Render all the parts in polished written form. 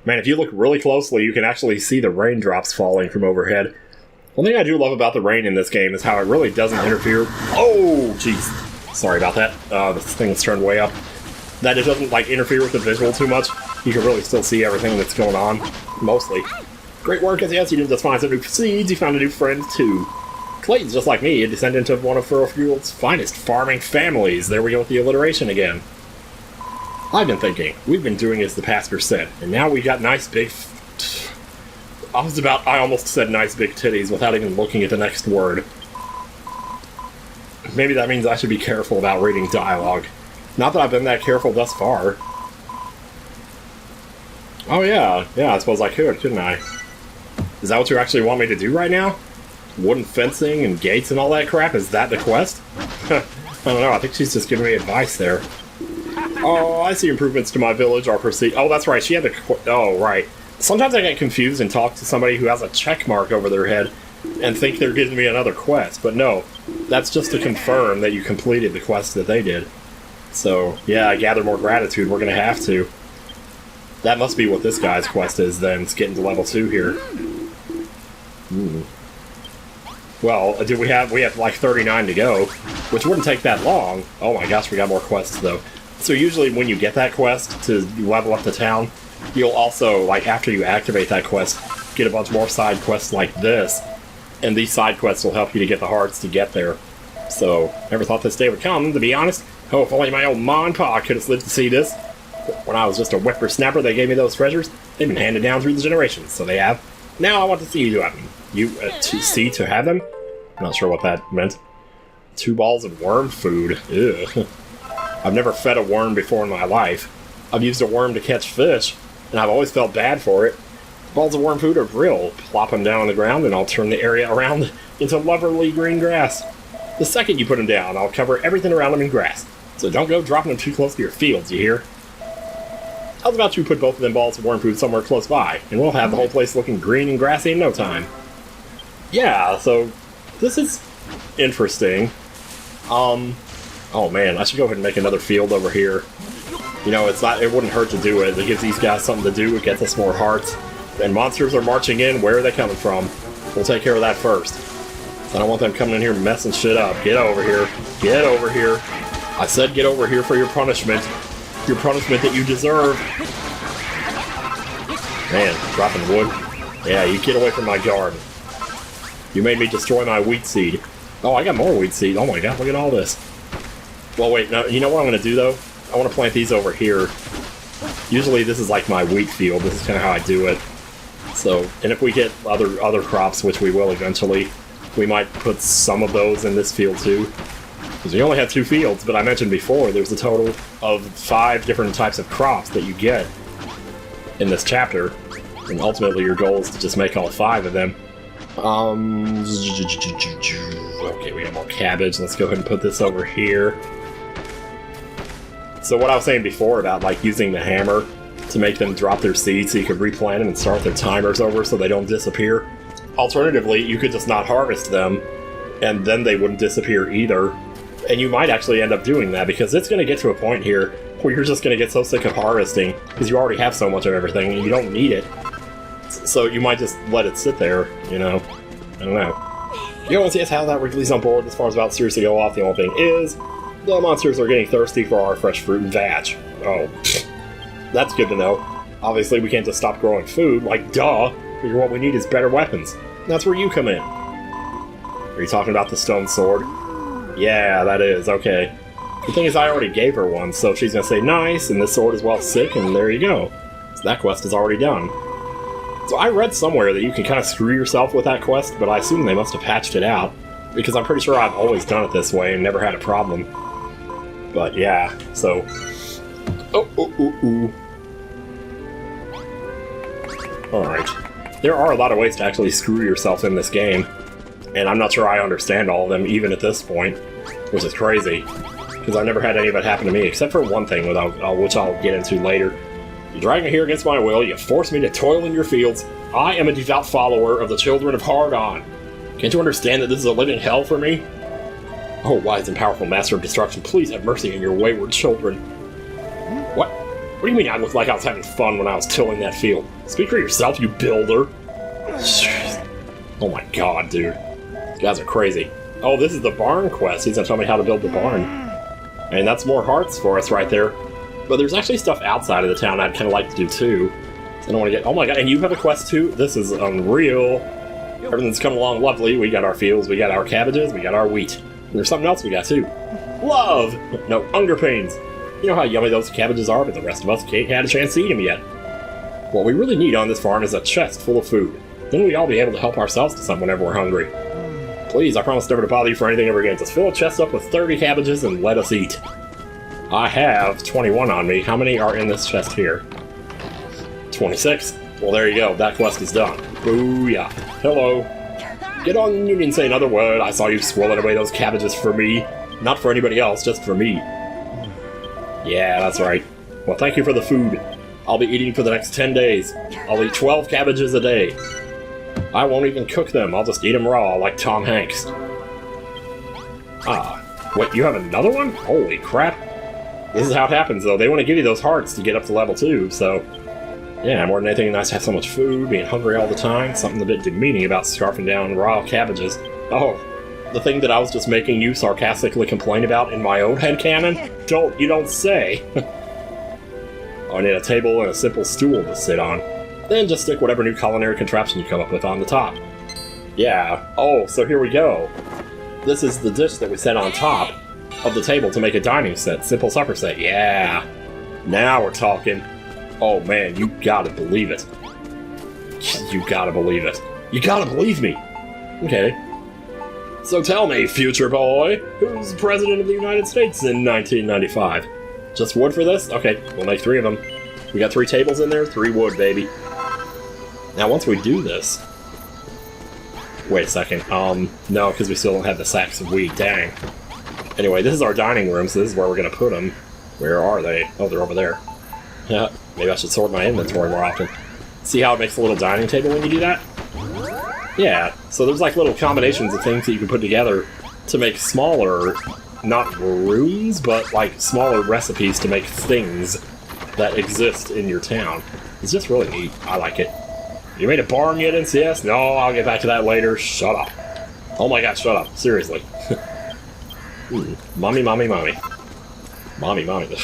Man, if you look really closely, you can actually see the raindrops falling from overhead. One thing I do love about the rain in this game is how it really doesn't interfere. Oh, jeez. Sorry about that. This thing's turned way up. That it doesn't, like, interfere with the visual too much. You can really still see everything that's going on. Mostly. Great work, as yes, you didn't just find some new seeds, you found a new friend, too. Clayton's just like me, a descendant of one of Furlfield's finest farming families. There we go with the alliteration again. I've been thinking, we've been doing as the pastor said, and now we got nice big... I almost said nice big titties without even looking at the next word. Maybe that means I should be careful about reading dialogue. Not that I've been that careful thus far. Oh yeah, I suppose I could, couldn't I? Is that what you actually want me to do right now? Wooden fencing and gates and all that crap? Is that the quest? I don't know, I think she's just giving me advice there. Oh, I see improvements to my village are proceed. Oh, that's right, she had the... Oh, right. Sometimes I get confused and talk to somebody who has a check mark over their head and think they're giving me another quest, but no. That's just to confirm that you completed the quest that they did. So, yeah, gather more gratitude, we're gonna have to. That must be what this guy's quest is, then. It's getting to level 2 here. Well, we have like 39 to go, which wouldn't take that long. Oh my gosh, we got more quests, though. So usually when you get that quest to level up the town, you'll also, like, after you activate that quest, get a bunch more side quests like this, and these side quests will help you to get the hearts to get there. So, never thought this day would come, to be honest. Oh, if only my old ma and pa could have lived to see this. When I was just a whippersnapper, they gave me those treasures. They've been handed down through the generations, so they have. Now I want to see you have them. To have them? I'm not sure what that meant. 2 balls of worm food. Ugh. I've never fed a worm before in my life. I've used a worm to catch fish, and I've always felt bad for it. Balls of worm food are real. Plop them down on the ground, and I'll turn the area around into lovely green grass. The second you put them down, I'll cover everything around them in grass. So don't go dropping them too close to your fields, you hear? How's about you put both of them balls of worm food somewhere close by, and we'll have the whole place looking green and grassy in no time. Yeah, so this is interesting. Oh man, I should go ahead and make another field over here. You know, it wouldn't hurt to do it. It gives these guys something to do, it gets us more hearts. And monsters are marching in, where are they coming from? We'll take care of that first. I don't want them coming in here messing shit up. Get over here. Get over here. I said get over here for your punishment. Your punishment that you deserve. Man, dropping wood. Yeah, you get away from my garden. You made me destroy my wheat seed. Oh, I got more wheat seed. Oh my god, look at all this. Well, wait, no, you know what I'm going to do, though? I want to plant these over here. Usually this is like my wheat field. This is kind of how I do it. So, and if we get other crops, which we will eventually, we might put some of those in this field, too. Because we only have 2 fields, but I mentioned before, there's a total of 5 different types of crops that you get in this chapter. And ultimately your goal is to just make all 5 of them. Okay, we have more cabbage. Let's go ahead and put this over here. So what I was saying before about, like, using the hammer to make them drop their seeds so you could replant them and start their timers over so they don't disappear. Alternatively, you could just not harvest them, and then they wouldn't disappear either. And you might actually end up doing that, because it's going to get to a point here where you're just going to get so sick of harvesting, because you already have so much of everything, and you don't need it. So you might just let it sit there, you know? I don't know. You always ask how that Wrigley's on board as far as about seriously go off. The only thing is, the monsters are getting thirsty for our fresh fruit and veg. Oh, that's good to know. Obviously, we can't just stop growing food, like, duh! What we need is better weapons. That's where you come in. Are you talking about the stone sword? Yeah, that is, okay. The thing is, I already gave her one, so she's gonna say nice, and this sword is well sick, and there you go. So that quest is already done. So I read somewhere that you can kind of screw yourself with that quest, but I assume they must have patched it out, because I'm pretty sure I've always done it this way and never had a problem. But yeah, so... Alright. There are a lot of ways to actually screw yourself in this game, and I'm not sure I understand all of them, even at this point, which is crazy, because I've never had any of it happen to me, except for one thing, which I'll get into later. You drag me here against my will, you force me to toil in your fields. I am a devout follower of the children of Hardon. Can't you understand that this is a living hell for me? Oh, wise and powerful master of destruction, please have mercy on your wayward children. What? What do you mean I looked like I was having fun when I was tilling that field? Speak for yourself, you builder. Oh my god, dude. These guys are crazy. Oh, this is the barn quest. He's gonna tell me how to build the barn. And that's more hearts for us right there. But there's actually stuff outside of the town I'd kind of like to do too. I don't want to get... Oh my god, and you have a quest too? This is unreal. Everything's coming along lovely. We got our fields, we got our cabbages, we got our wheat. And there's something else we got too. Love! No, hunger pains. You know how yummy those cabbages are, but the rest of us ain't had a chance to eat them yet. What we really need on this farm is a chest full of food. Then we'd all be able to help ourselves to some whenever we're hungry. Please, I promise never to bother you for anything ever again. Just fill a chest up with 30 cabbages and let us eat. I have 21 on me. How many are in this chest here? 26. Well, there you go. That quest is done. Booyah. Hello. Get on, you didn't say another word. I saw you swirling away those cabbages for me. Not for anybody else, just for me. Yeah, that's right. Well, thank you for the food. I'll be eating for the next 10 days. I'll eat 12 cabbages a day. I won't even cook them. I'll just eat them raw, like Tom Hanks. Ah. Wait, you have another one? Holy crap. This is how it happens, though. They want to give you those hearts to get up to level 2, so... Yeah, more than anything, nice to have so much food, being hungry all the time. Something a bit demeaning about scarfing down raw cabbages. Oh, the thing that I was just making you sarcastically complain about in my own headcanon? You don't say. Oh, I need a table and a simple stool to sit on. Then just stick whatever new culinary contraption you come up with on the top. Yeah. Oh, so here we go. This is the dish that we set on top of the table to make a dining set. Simple supper set. Yeah. Now we're talking. Oh man, you gotta believe it. You gotta believe it. You gotta believe me. Okay. So tell me, future boy, who's president of the United States in 1995? Just wood for this? Okay, we'll make 3 of them. We got 3 tables in there, 3 wood, baby. Now, once we do this... Wait a second. No, because we still don't have the sacks of wheat. Dang. Anyway, this is our dining room, so this is where we're going to put them. Where are they? Oh, they're over there. Yeah, maybe I should sort my inventory more often. See how it makes a little dining table when you do that? Yeah, so there's like little combinations of things that you can put together to make smaller, not rooms, but like smaller recipes to make things that exist in your town. It's just really neat. I like it. You made a barn yet, NCS? No, I'll get back to that later. Shut up. Oh my god, shut up. Seriously. Mommy, mommy, mommy. Mommy, mommy.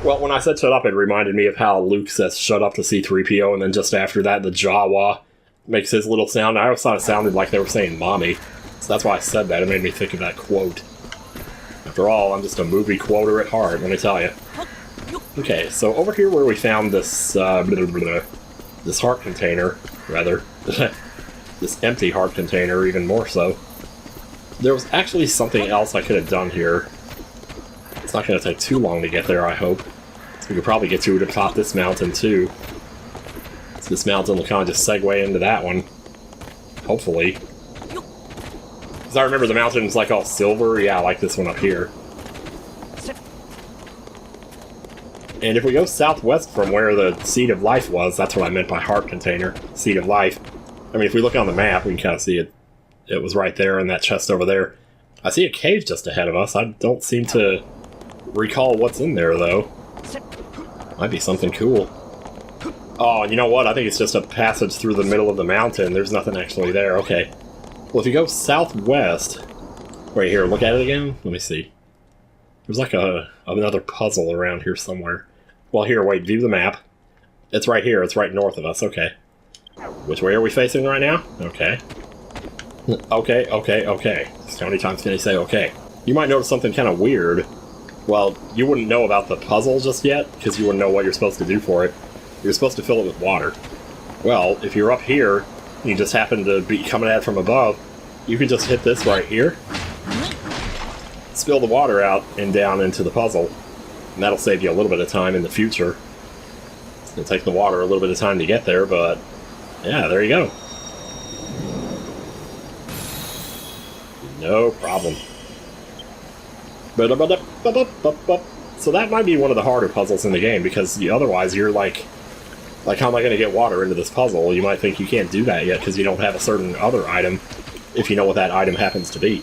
Well, when I said shut up, it reminded me of how Luke says shut up to C-3PO, and then just after that, the Jawa makes his little sound. I always thought it sounded like they were saying mommy. So that's why I said that. It made me think of that quote. After all, I'm just a movie quoter at heart, let me tell you. Okay, so over here where we found this, this heart container, rather. This empty heart container, even more so. There was actually something else I could have done here. It's not going to take too long to get there, I hope. So we could probably get to top this mountain, too. So this mountain will kind of just segue into that one. Hopefully. Because I remember the mountain's like all silver. Yeah, I like this one up here. And if we go southwest from where the Seed of Life was, that's what I meant by heart container. Seed of Life. I mean, if we look on the map, we can kind of see it. It was right there in that chest over there. I see a cave just ahead of us. I don't seem to recall what's in there, though. Might be something cool. Oh, you know what? I think it's just a passage through the middle of the mountain. There's nothing actually there. Okay. Well, if you go southwest... Wait, here, look at it again. Let me see. There's like another puzzle around here somewhere. Well, here, wait, view the map. It's right here. It's right north of us. Okay. Which way are we facing right now? Okay. Okay, okay, okay. How many times can I say okay? You might notice something kind of weird. Well, you wouldn't know about the puzzle just yet, because you wouldn't know what you're supposed to do for it. You're supposed to fill it with water. Well, if you're up here, and you just happen to be coming at it from above, you can just hit this right here, spill the water out and down into the puzzle, and that'll save you a little bit of time in the future. It's going to take the water a little bit of time to get there, but yeah, there you go. No problem. So that might be one of the harder puzzles in the game, because otherwise you're like, how am I going to get water into this puzzle? You might think you can't do that yet because you don't have a certain other item, if you know what that item happens to be.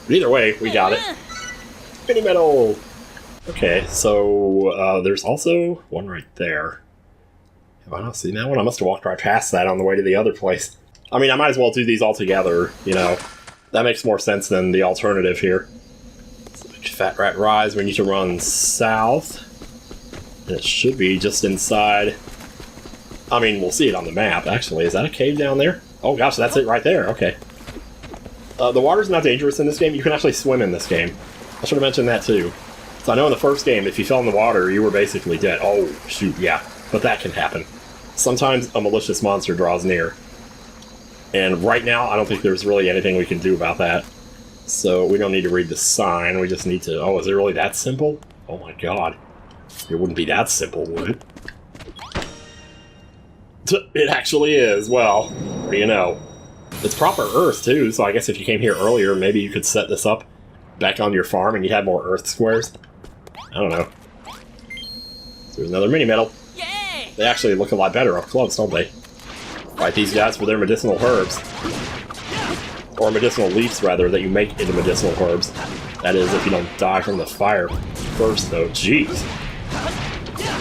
But either way, we got it. Mini medal! Okay, so there's also one right there. Have I not seen that one? I must have walked right past that on the way to the other place. I mean, I might as well do these all together, you know. That makes more sense than the alternative here. Fat Rat Rise, we need to run south. And it should be just inside. I mean, we'll see it on the map, actually. Is that a cave down there? Oh gosh, that's it right there, okay. The water's not dangerous in this game. You can actually swim in this game. I should have mentioned that too. So I know in the first game, if you fell in the water, you were basically dead. Oh, shoot, yeah. But that can happen. Sometimes a malicious monster draws near. And right now, I don't think there's really anything we can do about that. So we don't need to read the sign, we just need to... Oh, is it really that simple? Oh my god. It wouldn't be that simple, would it? It actually is. Well, what do you know? It's proper earth, too, so I guess if you came here earlier, maybe you could set this up back on your farm and you'd have more earth squares. I don't know. So there's another mini-metal. Yay! They actually look a lot better up close, don't they? Fight these guys for their medicinal herbs. Or medicinal leaves, rather, that you make into medicinal herbs. That is, if you don't die from the fire first, though. Jeez.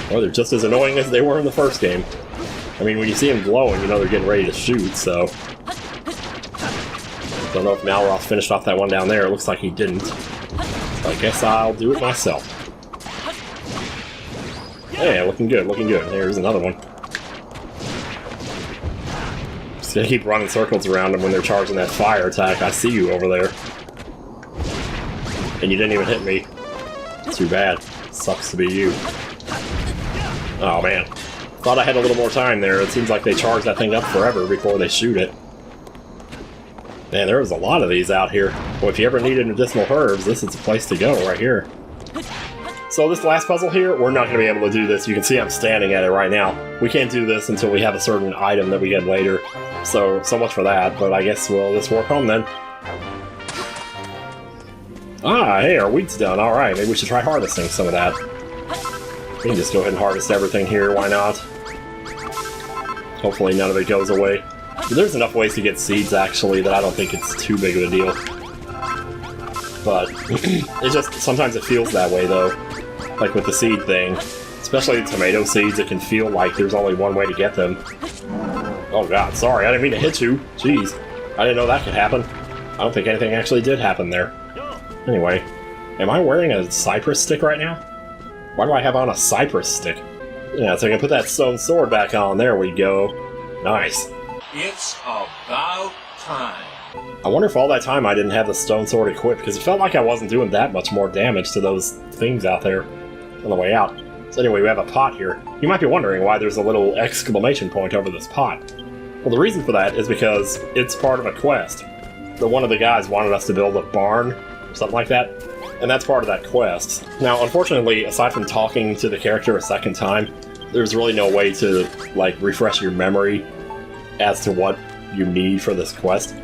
Well, they're just as annoying as they were in the first game. I mean, when you see them glowing, you know they're getting ready to shoot, so... Don't know if Malroth finished off that one down there. It looks like he didn't. So I guess I'll do it myself. Yeah, looking good, looking good. There's another one. Just gonna keep running circles around them when they're charging that fire attack. I see you over there. And you didn't even hit me. Too bad. Sucks to be you. Oh, man. Thought I had a little more time there. It seems like they charge that thing up forever before they shoot it. Man, there was a lot of these out here. Well, if you ever needed medicinal herbs, this is the place to go, right here. So this last puzzle here, we're not going to be able to do this. You can see I'm standing at it right now. We can't do this until we have a certain item that we get later. So much for that, but I guess we'll just work home then. Ah, hey, our wheat's done. Alright, maybe we should try harvesting some of that. We can just go ahead and harvest everything here, why not? Hopefully none of it goes away. There's enough ways to get seeds, actually, that I don't think it's too big of a deal. But, it just, sometimes it feels that way, though. Like with the seed thing. Especially the tomato seeds, it can feel like there's only one way to get them. Oh god, sorry, I didn't mean to hit you. Jeez, I didn't know that could happen. I don't think anything actually did happen there. Anyway, am I wearing a cypress stick right now? Why do I have on a cypress stick? Yeah, so I can put that stone sword back on. There we go. Nice. It's about time. I wonder if all that time I didn't have the stone sword equipped, because it felt like I wasn't doing that much more damage to those things out there on the way out. So anyway, we have a pot here. You might be wondering why there's a little exclamation point over this pot. Well, the reason for that is because it's part of a quest. One of the guys wanted us to build a barn, or something like that, and that's part of that quest. Now, unfortunately, aside from talking to the character a second time, there's really no way to, like, refresh your memory as to what you need for this quest.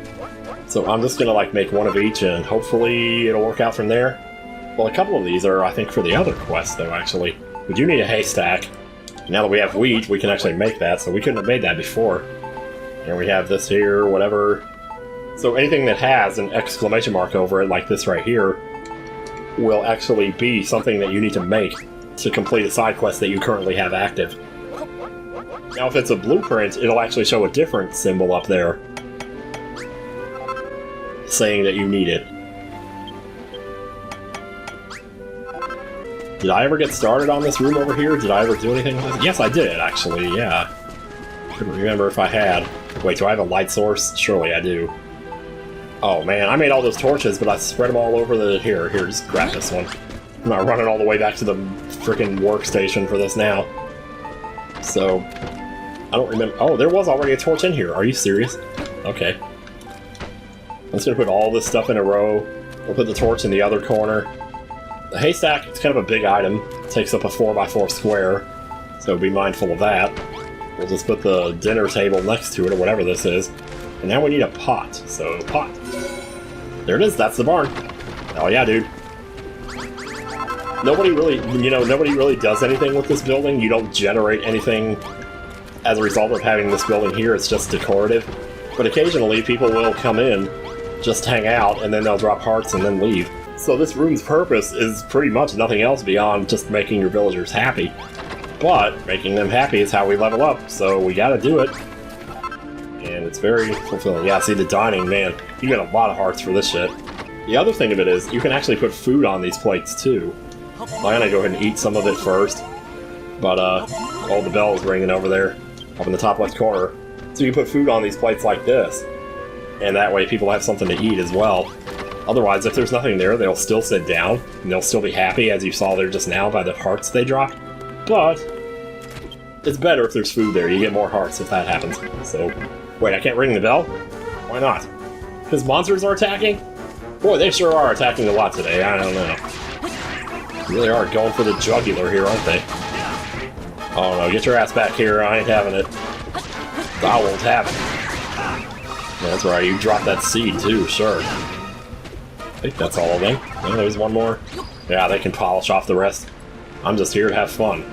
So I'm just gonna, like, make one of each, and hopefully it'll work out from there. Well, a couple of these are, I think, for the other quest, though, actually. We do need a haystack. Now that we have wheat, we can actually make that, so we couldn't have made that before. And we have this here, whatever. So anything that has an exclamation mark over it, like this right here, will actually be something that you need to make to complete a side quest that you currently have active. Now, if it's a blueprint, it'll actually show a different symbol up there saying that you need it. Did I ever get started on this room over here? Did I ever do anything with it? Yes, I did, actually, yeah. Couldn't remember if I had. Wait, do I have a light source? Surely I do. Oh man, I made all those torches, but I spread them all over the... Here, just grab this one. I'm not running all the way back to the frickin' workstation for this now. So, I don't remember... Oh, there was already a torch in here. Are you serious? Okay. I'm just gonna put all this stuff in a row. We'll put the torch in the other corner. The haystack is kind of a big item. It takes up a 4x4 square, so be mindful of that. We'll just put the dinner table next to it, or whatever this is. And now we need a pot, so pot. There it is, that's the barn. Oh yeah, dude. Nobody really does anything with this building. You don't generate anything as a result of having this building here. It's just decorative. But occasionally people will come in, just hang out, and then they'll drop hearts and then leave. So this room's purpose is pretty much nothing else beyond just making your villagers happy. But making them happy is how we level up, so we gotta do it. And it's very fulfilling. Yeah, see the dining, man, you get a lot of hearts for this shit. The other thing of it is, you can actually put food on these plates too. I'm gonna go ahead and eat some of it first. But, all the bells ringing over there, up in the top left corner. So you can put food on these plates like this. And that way people have something to eat as well. Otherwise, if there's nothing there, they'll still sit down, and they'll still be happy, as you saw there just now by the hearts they dropped. But it's better if there's food there. You get more hearts if that happens. So, wait, I can't ring the bell? Why not? Because monsters are attacking? Boy, they sure are attacking a lot today. I don't know. They really are going for the jugular here, aren't they? Oh no, get your ass back here. I ain't having it. I won't have it. That's right, you dropped that seed too, sure. I think that's all of them. Oh, there's one more. Yeah, they can polish off the rest. I'm just here to have fun.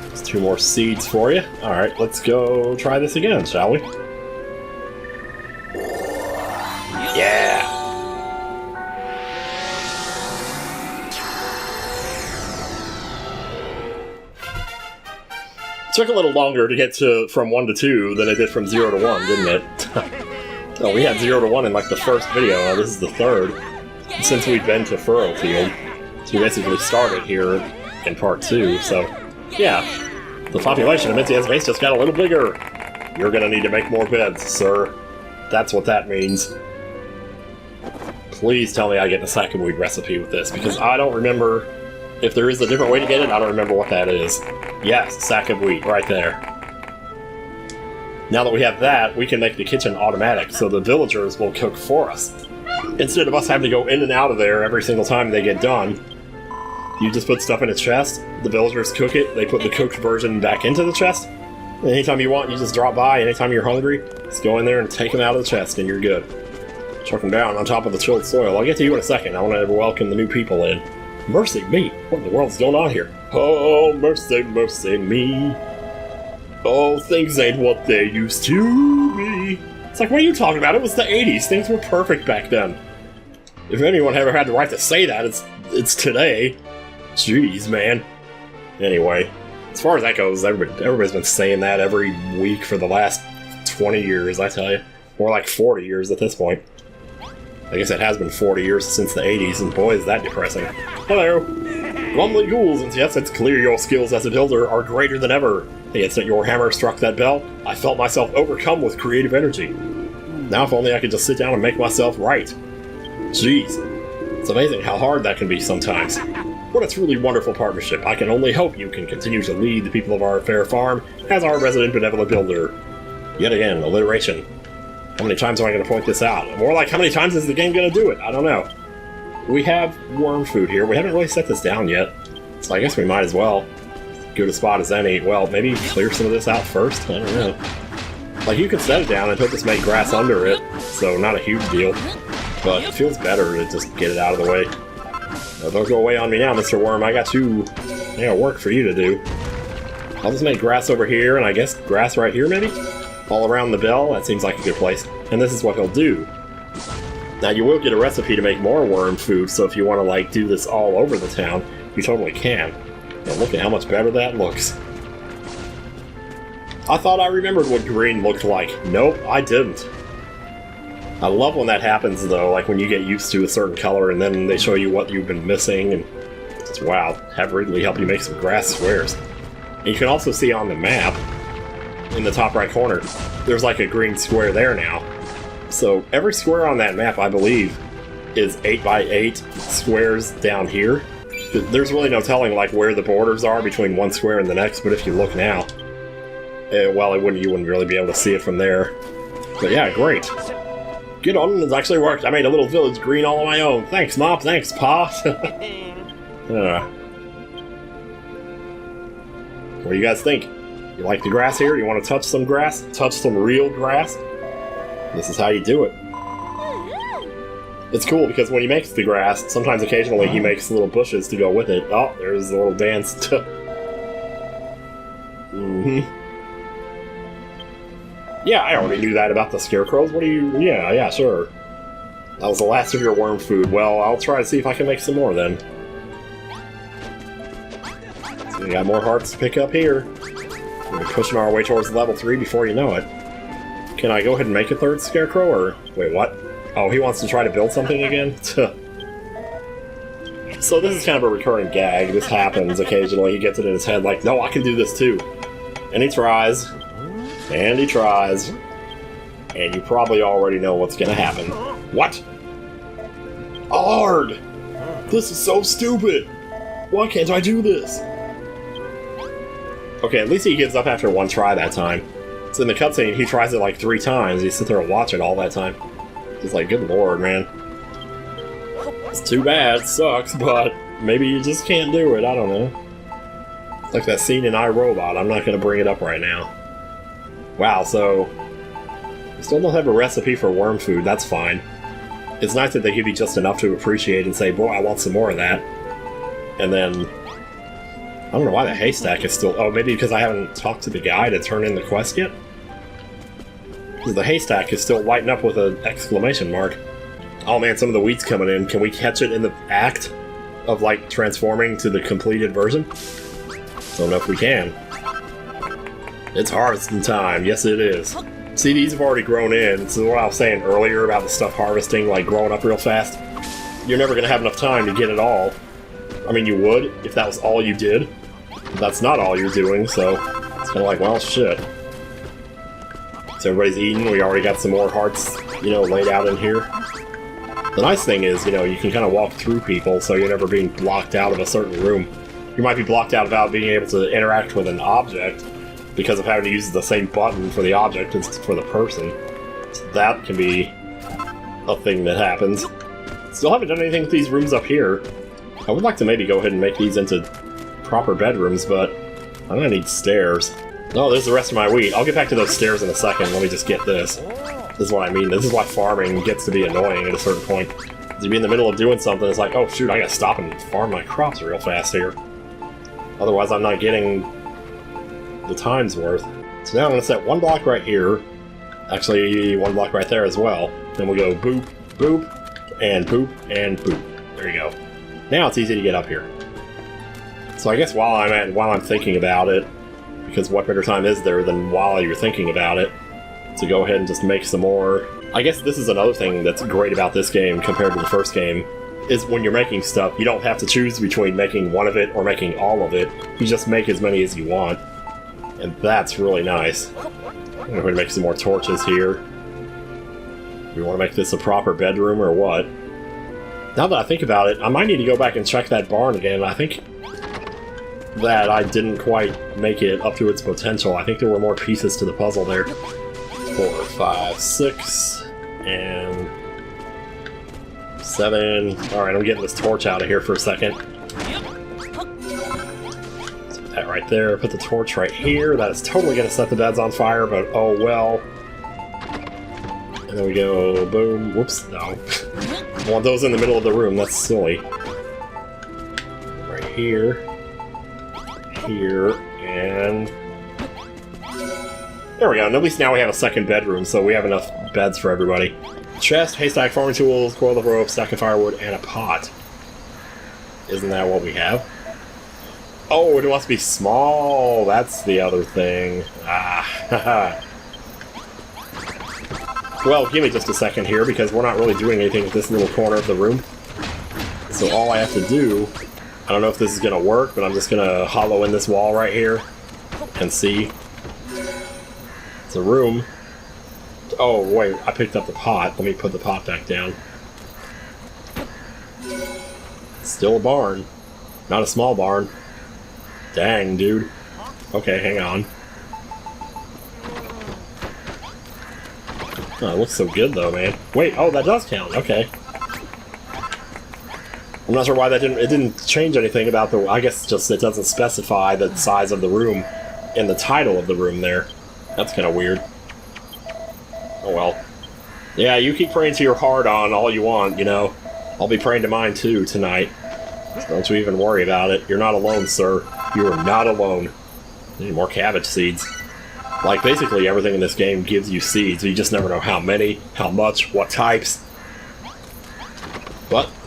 There's 2 more seeds for you. Alright, let's go try this again, shall we? Yeah! It took a little longer to get from 1 to 2 than it did from 0 to 1, didn't it? Oh, we had 0 to 1 in like the first video, now this is the third. Since we've been to Furrowfield. So we basically started here in part 2, so yeah. The population of Mintia's base just got a little bigger. You're gonna need to make more beds, sir. That's what that means. Please tell me I get the sacagweed recipe with this, because I don't remember if there is a different way to get it. I don't remember what that is. Yes, sack of wheat, right there. Now that we have that, we can make the kitchen automatic, so the villagers will cook for us. Instead of us having to go in and out of there every single time they get done, you just put stuff in a chest, the villagers cook it, they put the cooked version back into the chest. Anytime you want, you just drop by, anytime you're hungry, just go in there and take them out of the chest and you're good. Chuck them down on top of the chilled soil. I'll get to you in a second. I want to welcome the new people in. Mercy me! What in the world's going on here? Oh, mercy, mercy me. Oh, things ain't what they used to be. It's like, what are you talking about? It was the 80s. Things were perfect back then. If anyone ever had the right to say that, it's today. Jeez, man. Anyway, as far as that goes, everybody's been saying that every week for the last 20 years, I tell you. More like 40 years at this point. I guess it has been 40 years since the 80s, and boy, is that depressing. Hello! Lumley ghouls, and yes, it's clear your skills as a builder are greater than ever. The instant your hammer struck that bell, I felt myself overcome with creative energy. Now if only I could just sit down and make myself right. Jeez. It's amazing how hard that can be sometimes. What a truly wonderful partnership. I can only hope you can continue to lead the people of our fair farm as our resident benevolent builder. Yet again, alliteration. How many times am I going to point this out? More like, how many times is the game going to do it? I don't know. We have worm food here. We haven't really set this down yet, so I guess we might as well. Good a spot as any. Well, maybe clear some of this out first? I don't know. Like, you could set it down and he'll just make grass under it, so not a huge deal. But it feels better to just get it out of the way. Now, don't go away on me now, Mr. Worm. I got work for you to do. I'll just make grass over here, and I guess grass right here, maybe? All around the bell? That seems like a good place. And this is what he'll do. Now, you will get a recipe to make more worm food, so if you want to, like, do this all over the town, you totally can. And look at how much better that looks. I thought I remembered what green looked like. Nope, I didn't. I love when that happens, though, like when you get used to a certain color and then they show you what you've been missing, and just, wow, have Wrigley help you make some grass squares. And you can also see on the map, in the top right corner, there's like a green square there now. So every square on that map, I believe, is 8 by 8 squares down here. There's really no telling like where the borders are between one square and the next, but if you look now, well, you wouldn't really be able to see it from there. But yeah, great. Good on, it's actually worked. I made a little village green all on my own. Thanks, Mom. Thanks, Pa. What do you guys think? You like the grass here? You want to touch some grass? Touch some real grass? This is how you do it. It's cool because when he makes the grass, sometimes occasionally he makes little bushes to go with it. Oh, there's a little dance. Yeah, I already knew that about the scarecrows. What do you... Yeah, sure. That was the last of your worm food. Well, I'll try to see if I can make some more then. So we got more hearts to pick up here. We're pushing our way towards level 3 before you know it. Can I go ahead and make a third scarecrow, or... Wait, what? Oh, he wants to try to build something again? So this is kind of a recurring gag. This happens occasionally. He gets it in his head like, no, I can do this too. And he tries. And he tries. And you probably already know what's gonna happen. What? Hard! This is so stupid! Why can't I do this? Okay, at least he gives up after one try that time. So in the cutscene, he tries it like 3 times. You sit there and watch it all that time. It's like, good lord, man. It's too bad, it sucks, but maybe you just can't do it, I don't know. It's like that scene in iRobot, I'm not gonna bring it up right now. Wow, so... we still don't have a recipe for worm food, that's fine. It's nice that they give you just enough to appreciate and say, boy, I want some more of that. And then... I don't know why the haystack is still... Oh, maybe because I haven't talked to the guy to turn in the quest yet? Because the haystack is still lighting up with an exclamation mark. Oh man, some of the wheat's coming in. Can we catch it in the act of, like, transforming to the completed version? Don't know if we can. It's harvesting time. Yes, it is. See, these have already grown in. So what I was saying earlier about the stuff harvesting, like, growing up real fast, you're never going to have enough time to get it all. I mean, you would, if that was all you did. But that's not all you're doing, so it's kind of like, well, shit. So everybody's eating. We already got some more hearts, you know, laid out in here. The nice thing is, you know, you can kind of walk through people, so you're never being blocked out of a certain room. You might be blocked out about being able to interact with an object because of having to use the same button for the object as for the person. So that can be a thing that happens. Still haven't done anything with these rooms up here. I would like to maybe go ahead and make these into proper bedrooms, but I'm gonna need stairs. Oh, there's the rest of my wheat. I'll get back to those stairs in a second. Let me just get this. This is what I mean. This is why farming gets to be annoying at a certain point. To be in the middle of doing something, it's like, oh shoot, I gotta stop and farm my crops real fast here. Otherwise, I'm not getting the time's worth. So now I'm gonna set one block right here. Actually, one block right there as well. Then we'll go boop, boop, and boop, and boop. There you go. Now it's easy to get up here. So I guess while I'm thinking about it, because what better time is there than while you're thinking about it, to go ahead and just make some more. I guess this is another thing that's great about this game compared to the first game, is when you're making stuff, you don't have to choose between making one of it or making all of it. You just make as many as you want. And that's really nice. I'm going to make some more torches here. Do we want to make this a proper bedroom or what? Now that I think about it, I might need to go back and check that barn again. I think that I didn't quite make it up to its potential. I think there were more pieces to the puzzle there. 4, 5, 6, and 7. Alright, I'm getting this torch out of here for a second. Put that right there. Put the torch right here. That is totally going to set the beds on fire, but oh well. And then we go boom. Whoops, no. I want those in the middle of the room. That's silly. Right here. Here, and... there we go, and at least now we have a second bedroom, so we have enough beds for everybody. Chest, haystack, farming tools, coil of rope, stack of firewood, and a pot. Isn't that what we have? Oh, it wants to be small, that's the other thing. Ah, haha. Well, give me just a second here, because we're not really doing anything with this little corner of the room. So all I have to do... I don't know if this is going to work, but I'm just going to hollow in this wall right here and see. It's a room. Oh, wait, I picked up the pot. Let me put the pot back down. Still a barn. Not a small barn. Dang, dude. Okay, hang on. Oh, it looks so good, though, man. Wait, oh, that does count. Okay. I'm not sure why that didn't change anything about the... I guess just it doesn't specify the size of the room in the title of the room there. That's kind of weird. Oh well. Yeah, you keep praying to your heart on all you want, you know. I'll be praying to mine too tonight. So don't you even worry about it. You're not alone, sir. You are not alone. I need more cabbage seeds. Like, basically everything in this game gives you seeds. You just never know how many, how much, what types.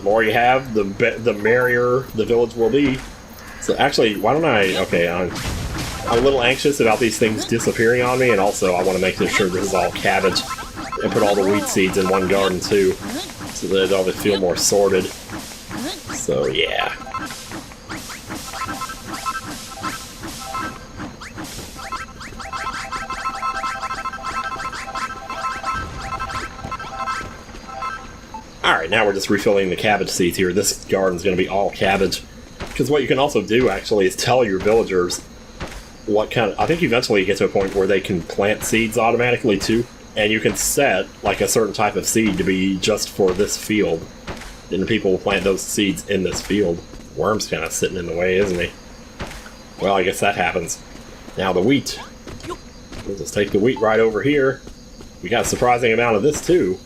The more you have, the merrier the village will be. So actually, why don't I... Okay, I'm a little anxious about these things disappearing on me, and also I want to make sure this is all cabbage, and put all the wheat seeds in one garden too, so that it'll feel more sorted. So yeah. Alright, now we're just refilling the cabbage seeds here. This garden's going to be all cabbage. Because what you can also do, actually, is tell your villagers what kind of... I think eventually you get to a point where they can plant seeds automatically, too. And you can set, like, a certain type of seed to be just for this field. And the people will plant those seeds in this field. Worm's kind of sitting in the way, isn't he? Well, I guess that happens. Now the wheat. We'll just take the wheat right over here. We got a surprising amount of this, too.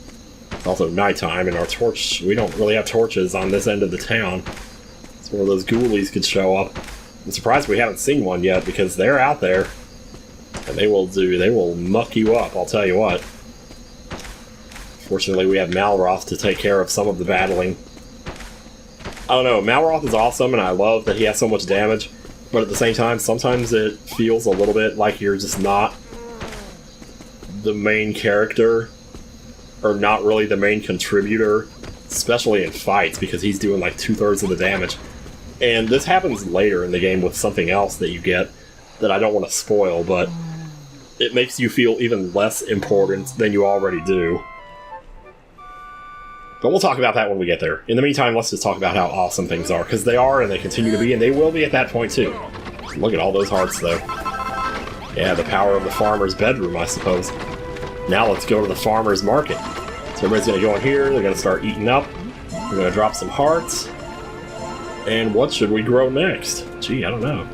It's also nighttime, and our torch... We don't really have torches on this end of the town. It's one of those ghoulies could show up. I'm surprised we haven't seen one yet, because they're out there. And they will muck you up, I'll tell you what. Fortunately, we have Malroth to take care of some of the battling. I don't know, Malroth is awesome, and I love that he has so much damage. But at the same time, sometimes it feels a little bit like you're just not the main character, or not really the main contributor, especially in fights, because he's doing like 2/3 of the damage. And this happens later in the game with something else that you get that I don't want to spoil, but it makes you feel even less important than you already do. But we'll talk about that when we get there. In the meantime, let's just talk about how awesome things are, because they are, and they continue to be, and they will be at that point too. Look at all those hearts, though. Yeah, the power of the farmer's bedroom, I suppose. Now let's go to the farmer's market. So everybody's going to go in here, they're going to start eating up. We're going to drop some hearts. And what should we grow next? Gee, I don't know.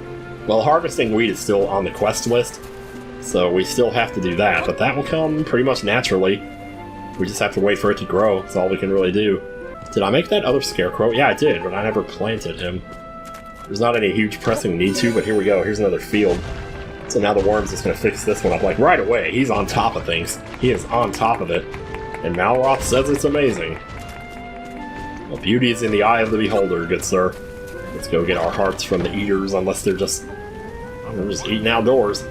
Well, harvesting wheat is still on the quest list, so we still have to do that, but that will come pretty much naturally. We just have to wait for it to grow. That's all we can really do. Did I make that other scarecrow? Yeah, I did, but I never planted him. There's not any huge pressing need to, but here we go. Here's another field. So now the worm's just going to fix this one up, like, right away. He's on top of things. He is on top of it. And Malroth says it's amazing. Well, beauty is in the eye of the beholder, good sir. Let's go get our hearts from the eaters, unless they're just... they're just eating outdoors.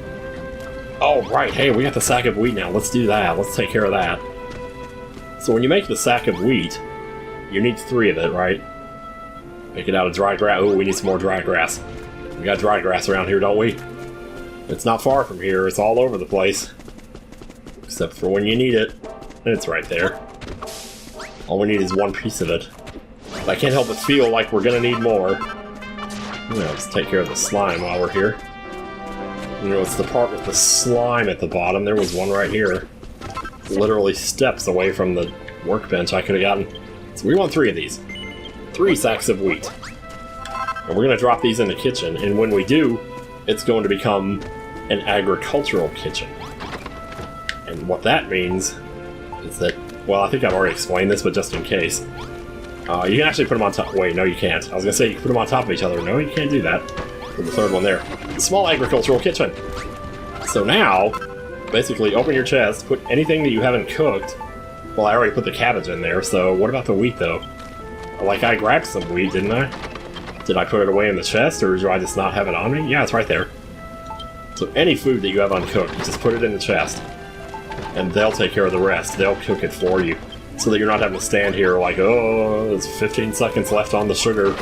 Oh, right. Hey, we got the sack of wheat now. Let's do that. Let's take care of that. So when you make the sack of wheat, you need 3 of it, right? Make it out of dry grass. Oh, we need some more dry grass. We got dry grass around here, don't we? It's not far from here. It's all over the place. Except for when you need it. And it's right there. All we need is 1 piece of it. But I can't help but feel like we're gonna need more. Let's take care of the slime while we're here. You know, it's the part with the slime at the bottom. There was one right here. Literally steps away from the workbench I could have gotten. So we want 3 of these. 3 sacks of wheat. And we're going to drop these in the kitchen, and when we do, it's going to become an agricultural kitchen. And what that means is that, well, I think I've already explained this, but just in case. You can actually put them on top. Wait, no you can't. I was going to say you can put them on top of each other. No, you can't do that. Put the 3rd one there. Small agricultural kitchen. So now... basically, open your chest, put anything that you haven't cooked. Well, I already put the cabbage in there, so what about the wheat, though? Like, I grabbed some wheat, didn't I? Did I put it away in the chest, or do I just not have it on me? Yeah, it's right there. So any food that you have uncooked, just put it in the chest. And they'll take care of the rest. They'll cook it for you. So that you're not having to stand here like, oh, there's 15 seconds left on the sugar.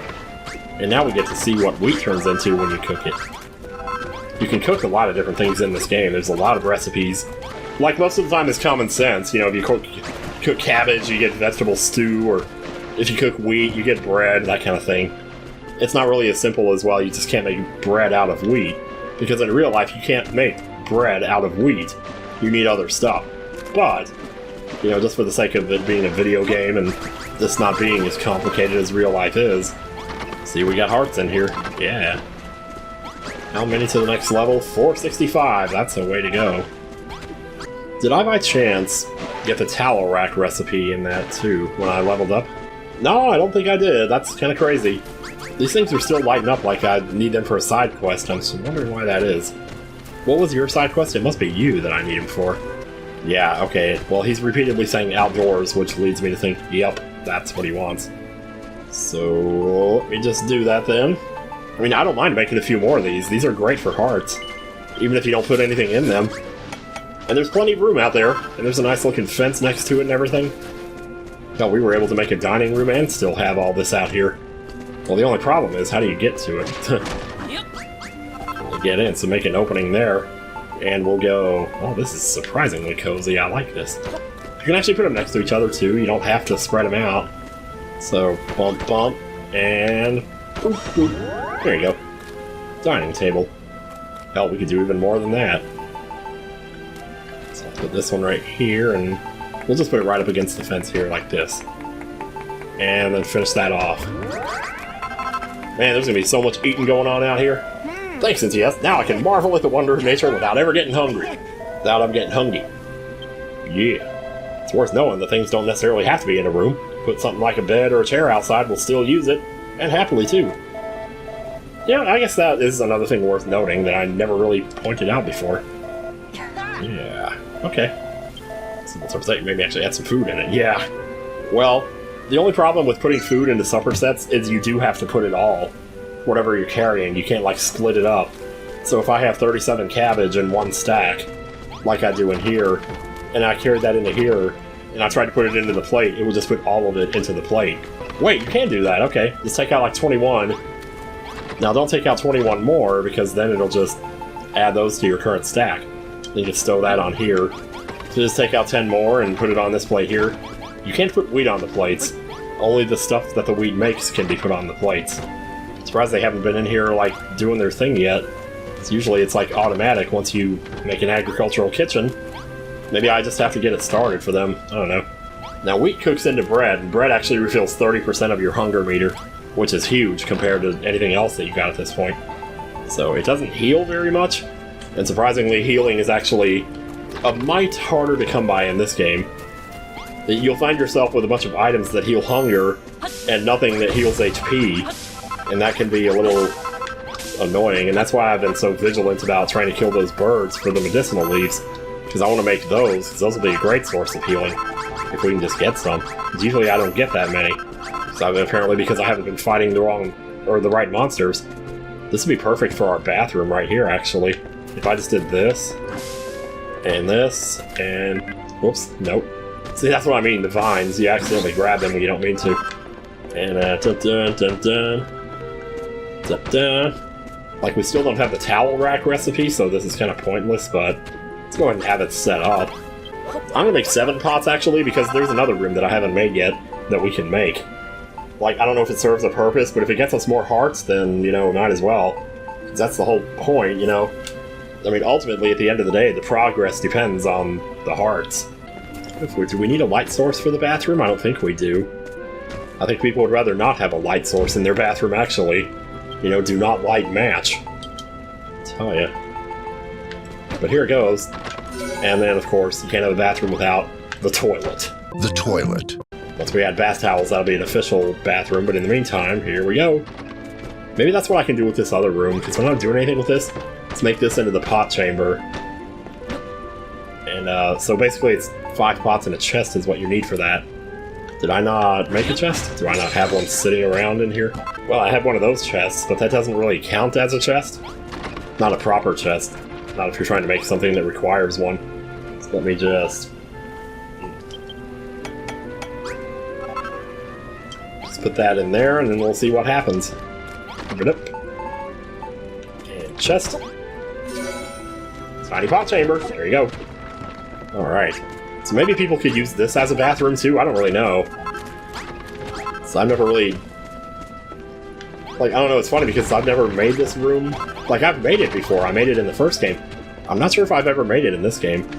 And now we get to see what wheat turns into when you cook it. You can cook a lot of different things in this game. There's a lot of recipes. Like, most of the time it's common sense. You know, if you cook cabbage, you get vegetable stew, or if you cook wheat, you get bread, that kind of thing. It's not really as simple as, well, you just can't make bread out of wheat. Because in real life, you can't make bread out of wheat. You need other stuff. But, you know, just for the sake of it being a video game and this not being as complicated as real life is. See, we got hearts in here. Yeah. How many to the next level? 465. That's a way to go. Did I by chance get the towel rack recipe in that too when I leveled up? No, I don't think I did. That's kind of crazy. These things are still lighting up like I need them for a side quest. I'm just wondering why that is. What was your side quest? It must be you that I need him for. Yeah, okay. Well, he's repeatedly saying outdoors, which leads me to think, yep, that's what he wants. So let me just do that then. I mean, I don't mind making a few more of these. These are great for hearts, even if you don't put anything in them. And there's plenty of room out there, and there's a nice looking fence next to it and everything. Hell, we were able to make a dining room and still have all this out here. Well, the only problem is, how do you get to it? We'll get in, so make an opening there. And we'll go... Oh, this is surprisingly cozy. I like this. You can actually put them next to each other, too. You don't have to spread them out. So, bump, bump, and... Boop, boop. There you go. Dining table. Hell, we could do even more than that. So I'll put this one right here, and we'll just put it right up against the fence here, like this. And then finish that off. Man, there's gonna be so much eating going on out here. Thanks, NTS. Now I can marvel at the wonder of nature without ever getting hungry. Without I'm getting hungry. Yeah. It's worth knowing that things don't necessarily have to be in a room. Put something like a bed or a chair outside, we'll still use it. And happily, too. Yeah, I guess that is another thing worth noting that I never really pointed out before. Yeah. Okay. So what's upset? Maybe actually add some food in it. Yeah. Well, the only problem with putting food into supper sets is you do have to put it all. Whatever you're carrying, you can't, like, split it up. So if I have 37 cabbage in one stack, like I do in here, and I carried that into here, and I tried to put it into the plate, it will just put all of it into the plate. Wait, you can do that, okay. Just take out, like, 21. Now, don't take out 21 more, because then it'll just add those to your current stack. Then you can stow that on here. So just take out 10 more and put it on this plate here. You can't put wheat on the plates. Only the stuff that the wheat makes can be put on the plates. Surprised they haven't been in here, like, doing their thing yet. Usually it's, like, automatic once you make an agricultural kitchen. Maybe I just have to get it started for them. I don't know. Now, wheat cooks into bread, and bread actually refills 30% of your hunger meter, which is huge compared to anything else that you got at this point. So it doesn't heal very much, and surprisingly, healing is actually a mite harder to come by in this game. You'll find yourself with a bunch of items that heal hunger, and nothing that heals HP. And that can be a little annoying, and that's why I've been so vigilant about trying to kill those birds for the medicinal leaves, because I want to make those, because those will be a great source of healing, if we can just get some. Because usually I don't get that many, so apparently because I haven't been fighting the right monsters. This would be perfect for our bathroom right here, actually. If I just did this, and this, and... Whoops, nope. See, that's what I mean, the vines. You accidentally grab them when you don't mean to. And, dun-dun-dun-dun. Like, we still don't have the towel rack recipe, so this is kind of pointless, but let's go ahead and have it set up. I'm gonna make 7 pots, actually, because there's another room that I haven't made yet that we can make. Like, I don't know if it serves a purpose, but if it gets us more hearts, then, you know, might as well. 'Cause that's the whole point, you know? I mean, ultimately, at the end of the day, the progress depends on the hearts. Do we need a light source for the bathroom? I don't think we do. I think people would rather not have a light source in their bathroom, actually. You know, do not light match. I'll tell ya. But here it goes. And then, of course, you can't have a bathroom without the toilet. The toilet. Once we add bath towels, that'll be an official bathroom, but in the meantime, here we go. Maybe that's what I can do with this other room, because I'm not doing anything with this. Let's make this into the pot chamber. And, so basically it's 5 pots and a chest is what you need for that. Did I not make a chest? Do I not have one sitting around in here? Well, I have one of those chests, but that doesn't really count as a chest. Not a proper chest. Not if you're trying to make something that requires one. So let me just put that in there, and then we'll see what happens. Open it up. And chest. Tiny pot chamber. There you go. Alright. So maybe people could use this as a bathroom too, I don't really know. So I've never really... Like, I don't know, it's funny because I've never made this room. Like, I've made it before, I made it in the first game. I'm not sure if I've ever made it in this game.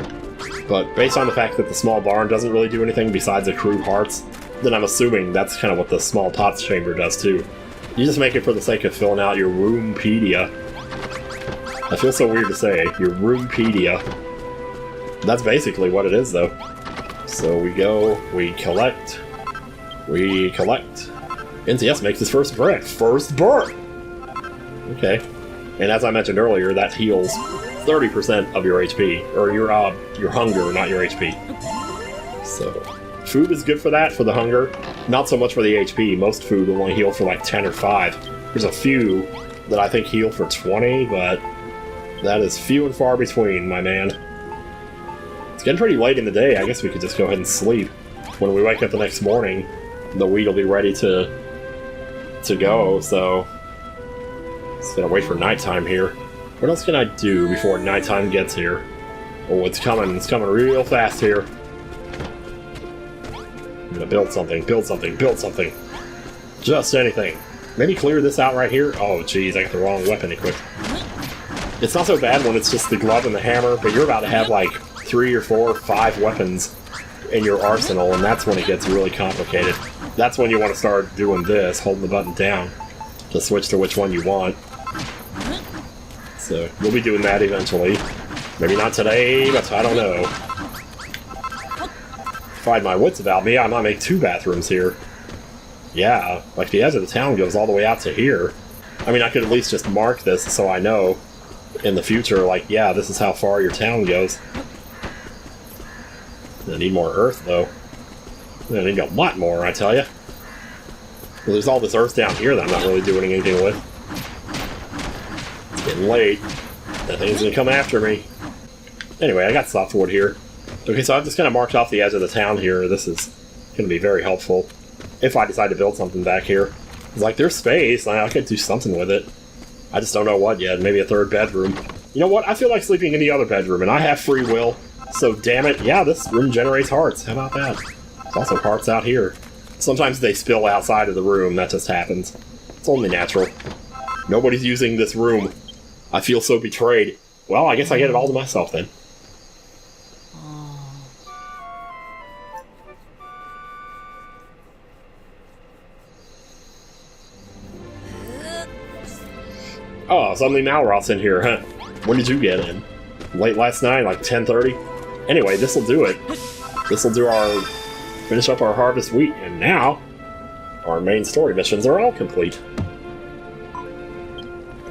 But based on the fact that the small barn doesn't really do anything besides accrue hearts, then I'm assuming that's kind of what the small pots chamber does too. You just make it for the sake of filling out your roompedia. I feel so weird to say, your roompedia. That's basically what it is, though. So we go, we collect. NTS makes his first bread. First bird! Okay. And as I mentioned earlier, that heals 30% of your HP. Or your hunger, not your HP. So, Food is good for that, for the hunger. Not so much for the HP. Most food will only heal for like 10 or 5. There's a few that I think heal for 20, but that is few and far between, my man. It's getting pretty late in the day. I guess we could just go ahead and sleep. When we wake up the next morning, the wheat will be ready to go, so just gotta wait for nighttime here. What else can I do before nighttime gets here? Oh, it's coming real fast here. I'm gonna build something, build something, build something. Just anything. Maybe clear this out right here. Oh, jeez, I got the wrong weapon equipped. It's not so bad when it's just the glove and the hammer, but you're about to have like 3 or 4 or 5 weapons in your arsenal, and that's when it gets really complicated. That's when you want to start doing this, holding the button down to switch to which one you want. So, we'll be doing that eventually. Maybe not today, but I don't know. If I had my wits about me, I might make 2 bathrooms here. Yeah, like the edge of the town goes all the way out to here. I mean, I could at least just mark this so I know in the future, like, yeah, this is how far your town goes. I need more earth, though. I need a lot more, I tell you. Well, there's all this earth down here that I'm not really doing anything with. It's getting late. That thing's gonna come after me. Anyway, I got softwood here. Okay, so I've just kind of marked off the edge of the town here. This is going to be very helpful if I decide to build something back here. It's like, there's space. I could do something with it. I just don't know what yet. Maybe a 3rd bedroom. You know what? I feel like sleeping in the other bedroom, and I have free will. So, damn it. Yeah, this room generates hearts. How about that? There's also hearts out here. Sometimes they spill outside of the room. That just happens. It's only natural. Nobody's using this room. I feel so betrayed. Well, I guess I get it all to myself then. Oh, suddenly Malroth's in here, huh? When did you get in? Late last night, like 10:30? Anyway, this'll do it. This'll do our... finish up our harvest wheat, and now our main story missions are all complete.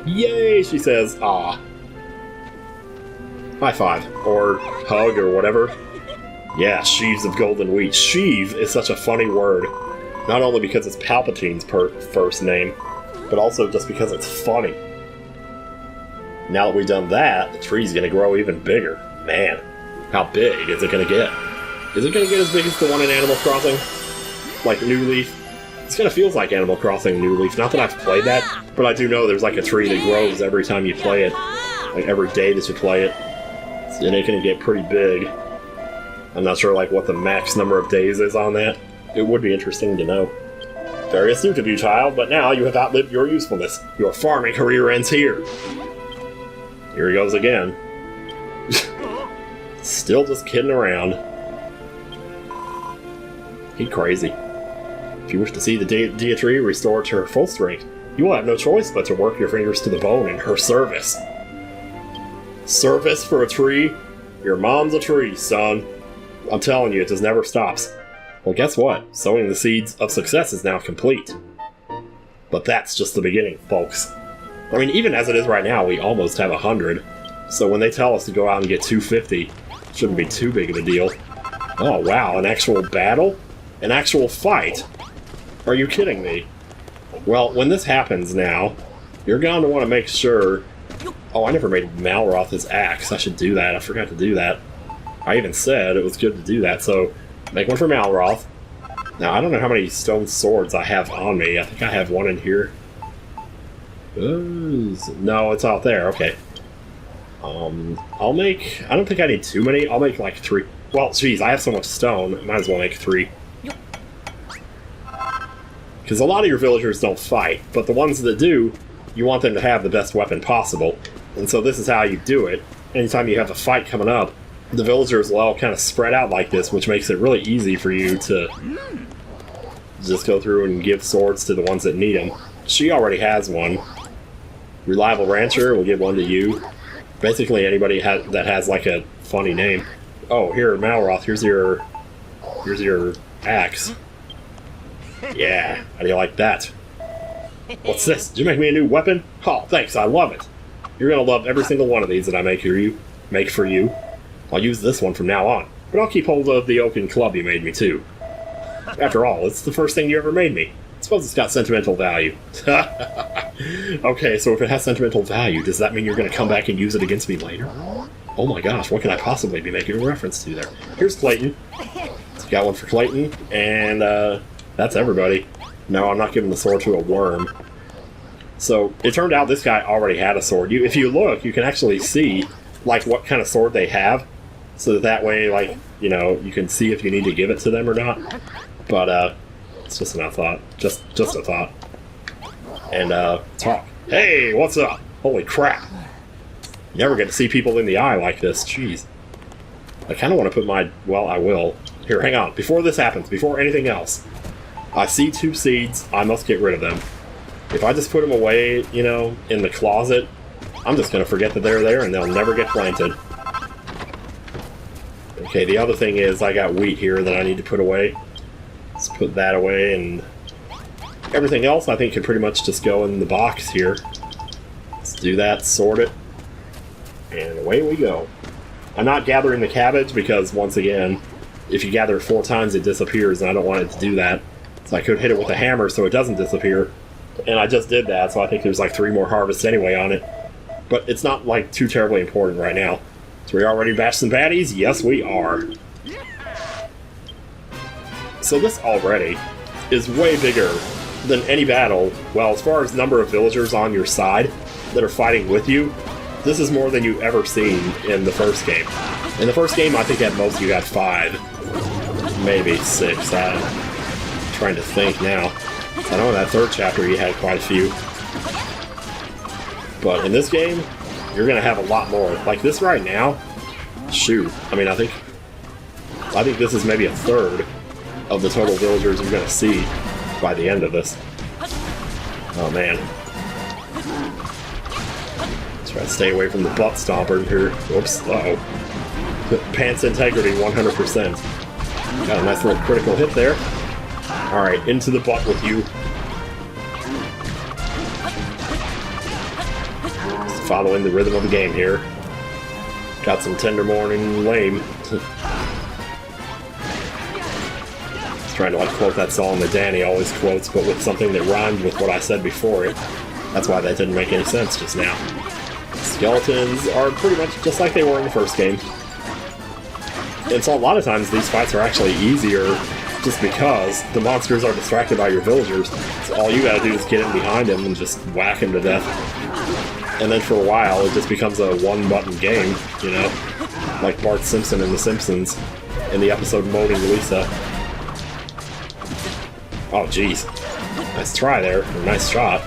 Yay, she says. Ah. High five. Or hug, or whatever. Yeah, sheaves of golden wheat. Sheave is such a funny word. Not only because it's Palpatine's first name, but also just because it's funny. Now that we've done that, the tree's gonna grow even bigger. Man, how big is it gonna get? Is it gonna get as big as the one in Animal Crossing? Like New Leaf? This kinda feels like Animal Crossing New Leaf. Not that I've played that, but I do know there's like a tree that grows every time you play it. Like every day that you play it. And it can get pretty big. I'm not sure like what the max number of days is on that. It would be interesting to know. Very astute of you, child, but now you have outlived your usefulness. Your farming career ends here. Here he goes again. Still just kidding around. He crazy. If you wish to see the Dia tree restored to her full strength, you will have no choice but to work your fingers to the bone in her service. Service for a tree? Your mom's a tree, son. I'm telling you, it just never stops. Well, guess what? Sowing the seeds of success is now complete. But that's just the beginning, folks. I mean, even as it is right now, we almost have 100. So when they tell us to go out and get 250, it shouldn't be too big of a deal. Oh, wow, an actual battle? An actual fight? Are you kidding me? Well, when this happens now, you're going to want to make sure... Oh, I never made Malroth his axe. I should do that. I forgot to do that. I even said it was good to do that, so make one for Malroth. Now, I don't know how many stone swords I have on me. I think I have one in here. No, it's out there. Okay. I'll make... I don't think I need too many. I'll make like 3. Well, geez, I have so much stone. Might as well make 3. Because a lot of your villagers don't fight, but the ones that do, you want them to have the best weapon possible. And so this is how you do it. Anytime you have a fight coming up, the villagers will all kind of spread out like this, which makes it really easy for you to just go through and give swords to the ones that need them. She already has one. Reliable Rancher, we'll give one to you. Basically anybody that has like a funny name. Oh, here, Malroth, here's your axe. Yeah, how do you like that? What's this? Did you make me a new weapon? Oh, thanks, I love it. You're gonna love every single one of these that I make for you. I'll use this one from now on, but I'll keep hold of the oaken club you made me too. After all, it's the first thing you ever made me. I suppose it's got sentimental value. Okay, so if it has sentimental value, does that mean you're going to come back and use it against me later? Oh my gosh, what can I possibly be making a reference to there? Here's Clayton. Got one for Clayton, and that's everybody. No, I'm not giving the sword to a worm. So, it turned out this guy already had a sword. If you look, you can actually see, like, what kind of sword they have. So that way, like, you know, you can see if you need to give it to them or not. But, it's just an thought. Just a thought. And, talk. Hey, what's up? Holy crap. You never get to see people in the eye like this. Jeez. I kind of want to put my... Well, I will. Here, hang on. Before this happens, before anything else, I see 2 seeds. I must get rid of them. If I just put them away, you know, in the closet, I'm just going to forget that they're there and they'll never get planted. Okay, the other thing is I got wheat here that I need to put away. Let's put that away, and everything else I think can pretty much just go in the box here. Let's do that, sort it, and away we go. I'm not gathering the cabbage because, once again, if you gather it 4 times it disappears, and I don't want it to do that. So I could hit it with a hammer so it doesn't disappear. And I just did that, so I think there's like 3 more harvests anyway on it. But it's not like too terribly important right now. So we already bashed some baddies? Yes, we are. So this already is way bigger than any battle. Well, as far as number of villagers on your side that are fighting with you, this is more than you've ever seen in the first game. In the first game, I think at most you got 5. Maybe 6. I'm trying to think now. I know in that 3rd chapter you had quite a few. But in this game, you're going to have a lot more. Like this right now, shoot. I mean, I think this is maybe 1/3 of the total villagers you're going to see by the end of this. Oh man. Let's try to stay away from the butt stomper here. Whoops, uh-oh. Pants integrity 100%. Got a nice little critical hit there. Alright, into the butt with you. Just following the rhythm of the game here. Got some tender morning lame. Just trying to like quote that song that Danny always quotes, but with something that rhymed with what I said before it. That's why that didn't make any sense just now. Skeletons are pretty much just like they were in the first game. And so a lot of times these fights are actually easier just because the monsters are distracted by your villagers. So all you gotta do is get in behind them and just whack him to death. And then for a while it just becomes a one-button game, you know? Like Bart Simpson in The Simpsons in the episode Moaning Lisa. Oh jeez. Nice try there, or nice shot.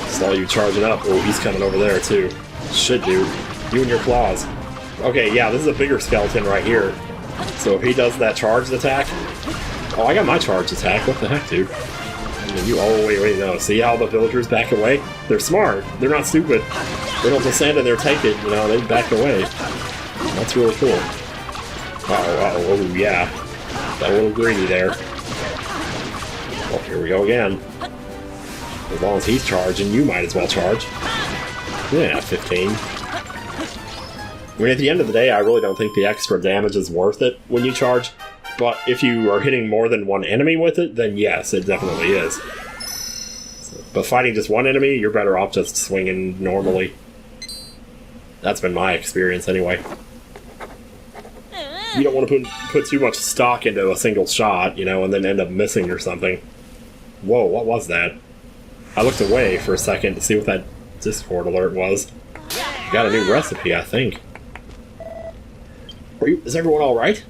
Saw you charging up. Oh, he's coming over there too. Shit, dude. You and your claws. Okay, yeah, this is a bigger skeleton right here. So if he does that charged attack... Oh, I got my charged attack. What the heck, dude? I mean, oh, wait, no. See how the villagers back away? They're smart. They're not stupid. They don't just stand in there, take it, you know, they back away. That's really cool. Oh, yeah. Got a little greedy there. Well, here we go again. As long as he's charging, you might as well charge. Yeah, 15. I mean, at the end of the day, I really don't think the extra damage is worth it when you charge. But if you are hitting more than one enemy with it, then yes, it definitely is. But fighting just one enemy, you're better off just swinging normally. That's been my experience anyway. You don't want to put too much stock into a single shot, you know, and then end up missing or something. Whoa, what was that? I looked away for a second to see what that Discord alert was. Got a new recipe, I think. Is everyone alright?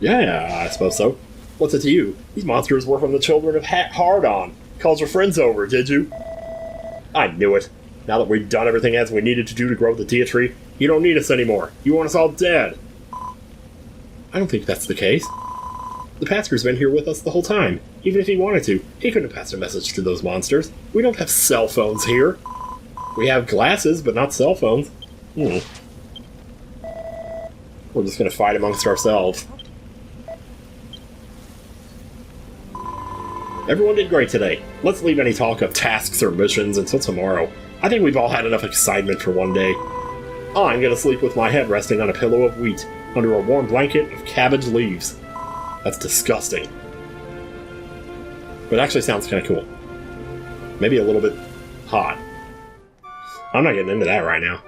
Yeah, I suppose so. What's it to you? These monsters were from the children of Hardon. Called your friends over, did you? I knew it. Now that we've done everything as we needed to do to grow the Dia Tree, you don't need us anymore. You want us all dead. I don't think that's the case. The Pastor's been here with us the whole time. Even if he wanted to, he couldn't have passed a message to those monsters. We don't have cell phones here. We have glasses, but not cell phones. We're just gonna fight amongst ourselves. Everyone did great today. Let's leave any talk of tasks or missions until tomorrow. I think we've all had enough excitement for one day. I'm gonna sleep with my head resting on a pillow of wheat, under a warm blanket of cabbage leaves. That's disgusting. But it actually sounds kind of cool. Maybe a little bit hot. I'm not getting into that right now.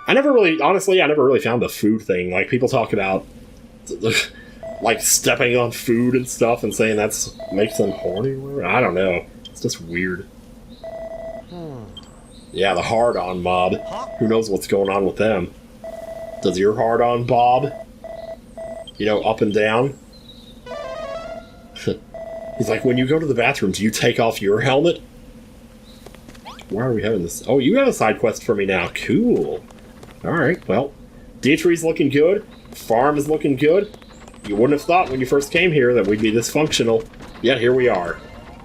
Honestly, I never really found the food thing. Like, people talk about, like, stepping on food and stuff and saying that's makes them horny. I don't know. It's just weird. Yeah, the hard-on mob. Who knows what's going on with them? Does your hard-on bob? You know, up and down? He's like, when you go to the bathroom, do you take off your helmet? Why are we having this? Oh, you have a side quest for me now. Cool. Alright, well, Dietrich's looking good. Farm is looking good. You wouldn't have thought when you first came here that we'd be this functional. Yet here we are.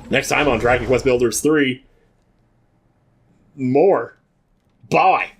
Next time on Dragon Quest Builders 3, more. Bye!